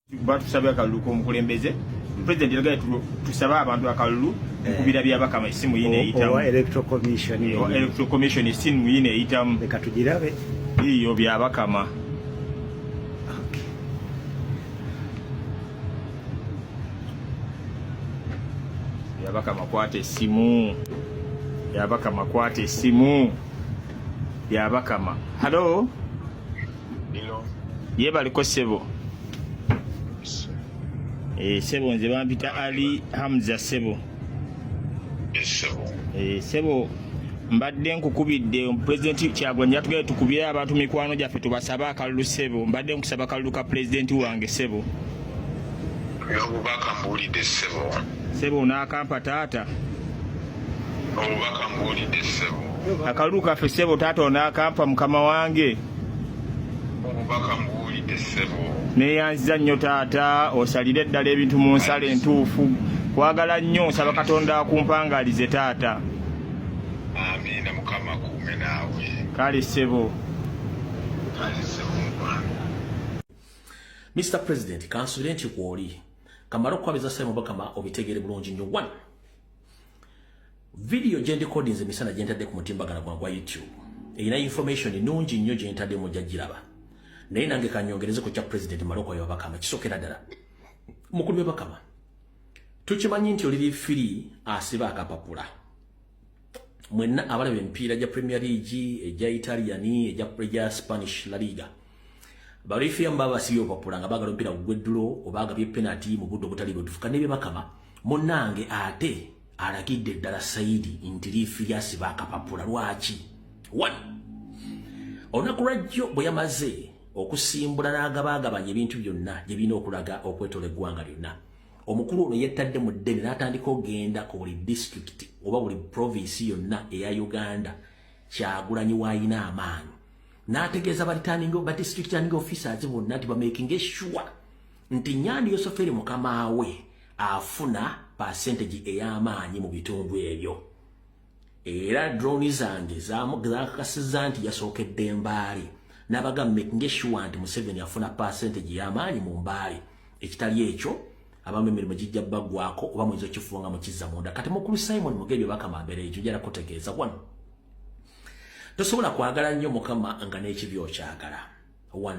batusabye akalulu k'omukulembeze president yagaye tusaba abantu akalulu kubira byabakama isimu yine eyitamu electoral commission isimu yine eyitamu leka tugirabe iyo byabakama byabakama kwate simu byabakama kwate simu byabakama hello yebaliko sebo sebo nze bampita Ali Hamza sebo sebo mbadde nkukubidde president Kyagulanyi yatugale tukubire abantu mikwano gyaffe tubasaba akalulu sebo mbadde nkusaba akalulu ka president wange sebo obubaka mbulidde sebo n'akampa taata obubaka mbulidde sebo akalulu kaffe sebo taata onaakampa mukama wange obubaka mbulidde sebo neyanziza nnyo taata osalire eddala ebintu mu nsala entuufu kwagala nnyo nsaba Katonda akumpangalize taata amiina mukama kuume naawe kale sebo Mr. President, kansule nti kwoli kamala okukwabiriza Simon Bakama obitegere bulungi nnyo. 1 video gye ndikodinze misana gye ntadde ku mutimbagano gwa YouTube erina information nnungi nnyo gye ntadde mu jjajiraba naye nange kanyongereze ku kya President Maloko ya Bakama kisokera ddala mukulu we Bakama tukimanyi nti oliri firi asiba akapapula mwenna abalabe empiira gya Premier League egya Italian egya Spanish La Liga balifiya mbaba siyo papula nga bagalo mpira gweddulo obaga bye penalty mu buddo butali butufuka ne Bakama monange ate alagidde ddala Saidi intirifi yasiba akapapula lwaki 1 onakurajjo bwe yamaze okusimbula n'agabagabanya ebintu byonna gye bina okulaga okwetola eggwanga lyonna omukulu ono yettadde mu ddene n'atandika ogenda ku buli district oba buli province yonna eya Uganda Kyagulanyi wayina amaanyi n'ategeeza ba district turning officers bonna nti bamaking sure nti Nyandi Yosoferi mukama we afuna percentage ey'amaanyi mu bitundu ebyo era drone zange zakakasiza nti yasookedde Mbaale n'abaga making sure nti Museveni afuna percentage y'amaanyi mu Mbaale ekitali ekyo abamu emirimu gijja baggwako oba muyinza okifunga mu kizza munda kati mukulu Simon Mugebye Bakama mbere ekyo njala kutegeeza 1 tosobola kwagala nnyo mukama nga n'ekibyo kyagala 1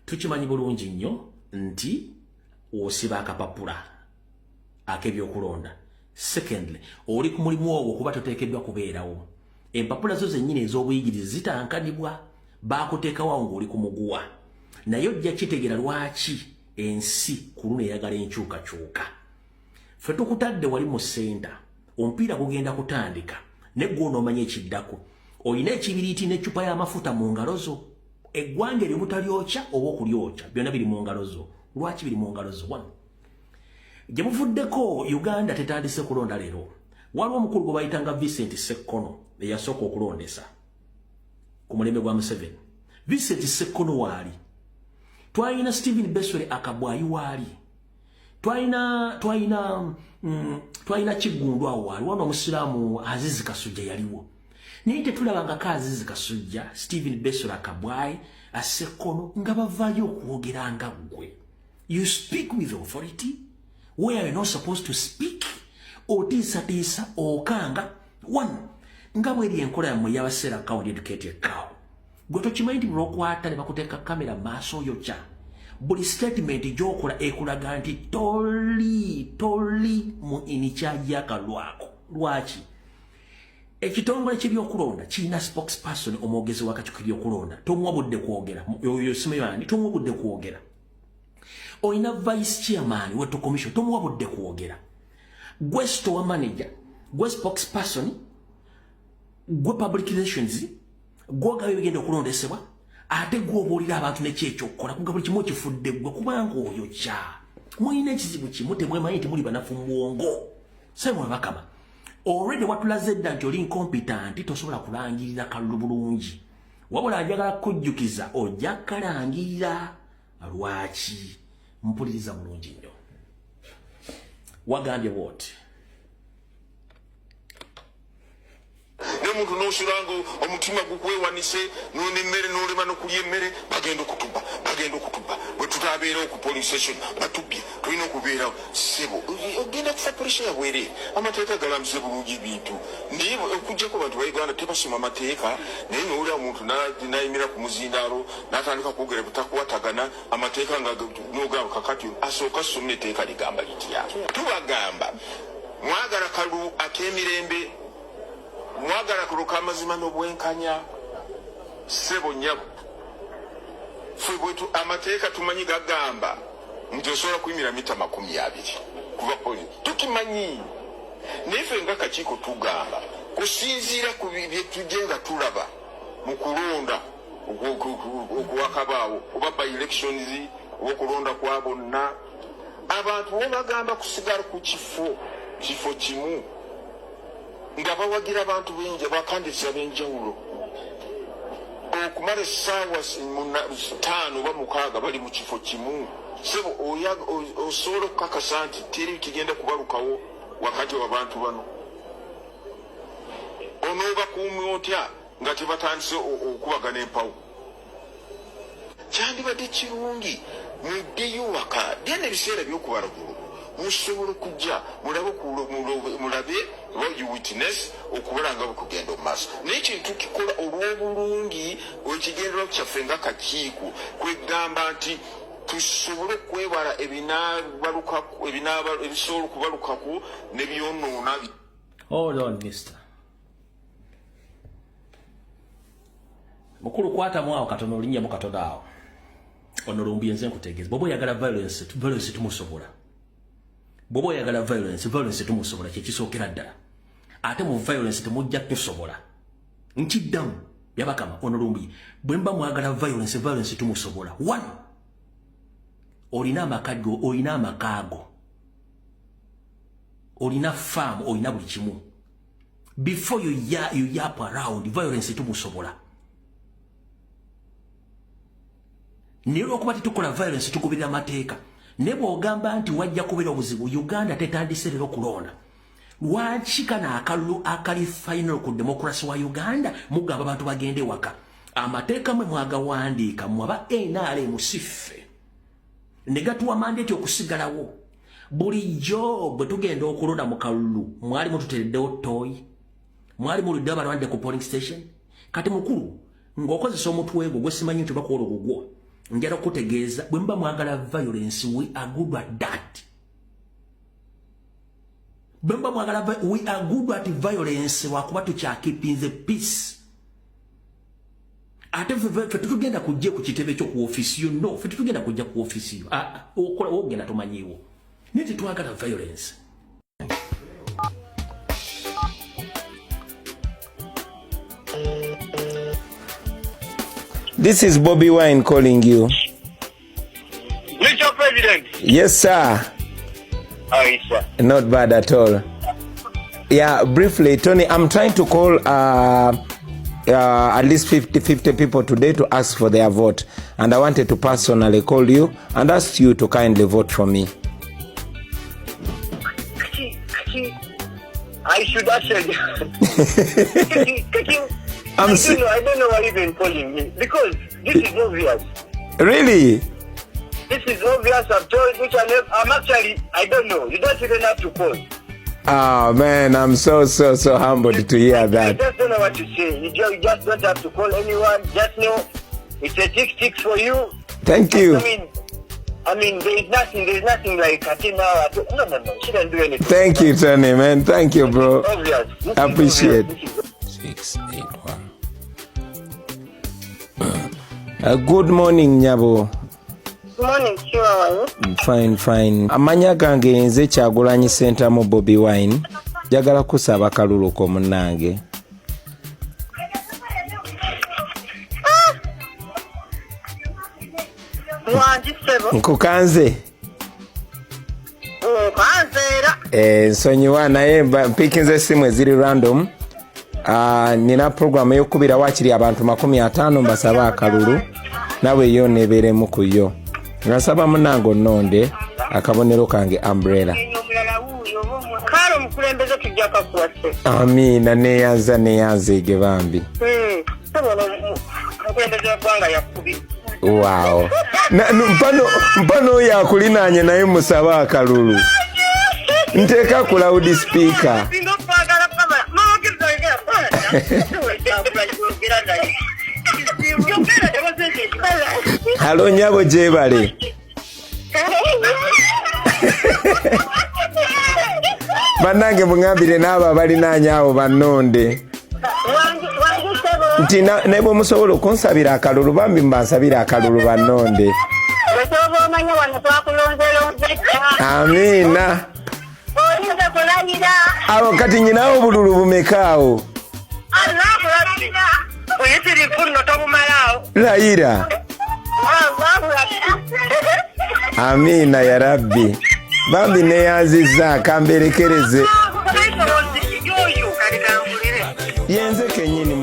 tukimanyi bulungi nnyo nti osiba akapapula ak'ebyokulonda secondly oli ku mulimu ogwo kuba toteekeddwa kubeerawo empapula zo zennyini ez'obuyigirizi zitankanibwa baakuteekawo ng'oli ku muguwa naye ojja kitegeera lwaki ensi ku luno eyagala enkyukakyuka ffe tukutadde wali mu senta omupiira gugenda kutandika ne gw'onoomanya ekiddako olina ekibiriiti n'eccupa y'amafuta mu ngalo zo eggwanga eryo butalyokya oba okulyokya byonna biri mu ngalo zo lwaki biri mu ngalo zo 1 gye buvuddeko Uganda tetandise kulonda leero waliwo omukulu gwe bayitanga Vincent Ssekkono eyasooka okulondesa ku mulembe gwa Museveni Vincent Ssekkono waali twalina Stephen Beswere akabwayi waali twalina Kiggundu awo waali wano omusiraamu Azizi Kasujja yaliwo naye tetulabangako Azizi Kasujja Stephen Beswere akabwayi Ssekkono nga bavaayo okwogera nga ggwe you speak with authority where you're not supposed to speak otiisatiisa okanga 1 nga bweri enkola yammwe y'abaseera county educated cow gwe tokimanyi nti bulwokwata ne bakuteeka kamera maaso yokya buli statement gy'okola ekulaga nti toli mu inikyaji y'akalwako lwaki ekitongole ky'ebyokulonda kirina spokesperson omwogezi w'akakiiko k'ebyokulonda tomuwa budde kwogera oyo Simeoni tomuwa budde kwogera oyina vice chairman w'electoral commission tomuwa budde kwogera gwe store manager gwe spokesperson gwe public relations gwogaba ebigenda okulondesebwa ate gw'obuulira abantu nekyekyokukola kuga buli kimu okifudde ggwe kubanga oyo kya mulina ekizibu kimu temwemanyi nti muli banafu mu bwongo Simon Bakama already watulaze dda nti oli incompetent tosobola kulangirira kalulu bulungi wabula ajagala kujjukiza ojja kalangirira lwaki mpuliriza bulungi nnyo wagambye what muntu n'osulango omutima gukwewanise n'emmere n'olema n'okulya emmere bagenda okutuba bwe tutabeerawo ku police station batubbye tulina okubeerawo ssebo ogenda kufa polisi yabwereere amateeka galamuze bulungi bintu naye okuggyako bantu ba Uganda tebasoma amateeka naye n'olira omuntu n'ayimira ku muzindaalo n'atandika kwogera butakwatagana amateeka nga n'ogamba kakati asooka ssomna etteeka ligamba litya tubagamba mwagala kalulu ak'emirembe mwagala kalulu k'amazima n'obwenkanya ssebo nnyabo ffe bwetu amateeka tumanyi gagamba nti osobola kuyimira mita 20 kuva polisi tukimanyi naye ffe nga kakiiko tugamba kusinziira ku bye tujje nga tulaba mu kulonda okuwakabaawo oba by elections oba okulonda kwa bonna abantu bo bagamba kusigala ku kifo kimu nga bawagira abantu benja bakandisa b'enjawulo okumala essaawa 5 oba 6 bali mu kifo kimu sebo osobola okukakasa nti teri kigenda kubalukawo wakati w'abantu bano onoobakuumi otya nga tebatandise okubagana empawu kyandibadde kirungi muddeyo waka byana ebiseera by'okubalagulu musobola okujja mulabe oba you witness okubala nga bukugenda mu maaso naye kintu kikola olw'obulungi ekigendera kyaffe nga kakiiko kwegamba nti tusobole okwewala ebisobola okubalukaku ne byonoona. Hold on, mister. Mukulu kwata mwawo katono olinya mu katono awo. Ono lumbi nze nkutegeeza. Bobo yagala violence tumusobola. Bobo yagala violence tumusobola kyekisookera ddala. Ate mu violence temujja tusobola. Nkiddamu yabakama ono lumbi. Bwe mba mwagala violence tumusobola. 1. Olina amakago, olina amakago. Olina farm, olina buli kimu. Before you yap around, violence tumusobola. Nero okuba tukola violence tukubirira mateeka. Nebo ogamba nti wajja kubeera obuzibu Uganda tetandise lero kulonda. Lwakikana akalulu akali final ku democracy wa Uganda mugamba abantu bagende waka. Amateeka mwe mwagawandiika mwaba NRM musiffe. Negatuwa mandate okusigalawo. Bulijjo bwe tugenda okulonda mu kalulu mwali mututereddewo toyi. Mwali mulidde abalwande ku polling station. Kati mukulu ng'okozesa omutwe gwo gwe simanyi nti bakola ogugwo. Njala kutegeeza bwe mba mwagala violence we are good at that. Bwe mba mwagala we are good at violence wakuba keeping the peace. Ate fe tutugenda kujja ku kitebe kyo ku office yo no fe tutugenda kujja ku office yo okola ogenda tumanyiwo niti twagala violence. This is Bobby Wine calling you. Mr. President. Yes, sir. How is sir? Not bad at all. Yeah, briefly, Tony, I'm trying to call at least 50 people today to ask for their vote. And I wanted to personally call you and ask you to kindly vote for me. I should actually... I don't know why you've been calling me because this is obvious. Really? This is obvious. I've told which I'm actually, I don't know. You don't even have to call. Oh man, I'm so humbled to hear that. I just don't know what to say. You just don't have to call anyone. Just know it's a tick for you. Thank you. I mean, there's nothing like until now. No. She didn't do anything. Thank you, Tony, man. Thank you, bro. Obvious. I appreciate it. 681. Good morning, Nyabo. Good morning, Chihuahua. Fine. Amanya gange nze Kyagulanyi Center mu Bobby Wine. Jagala kusaba kalulu ko munange. Nkukanze. Nsonyiwa naye mpikinze simu eziri random. Nina program eyokubira wakiri abantu 50 mbasaba akalulu nawe yo neberemu kuyo. Ngasaba munango nonde akabonero kange umbrella. Kale omukulembeze tujja kakuwase. Amina neyanze ge bambi. Omukulembeze w'eggwanga yakubi. Wow. Mpano yakulinanye naye musaba akalulu. Nteka ku loudspeaker. Halo nyabo jebale. Banange mungambire n'abo abalinanya abo bannonde. Nti nebo musobola okunsabira akalulu bambi mbansabira akalulu bannonde. Amina. Awo kati nyinawo bululu bumekaawo. Laira. Amina ya Rabbi. Bambi neyanziza kamberekereze. Yenze kenyini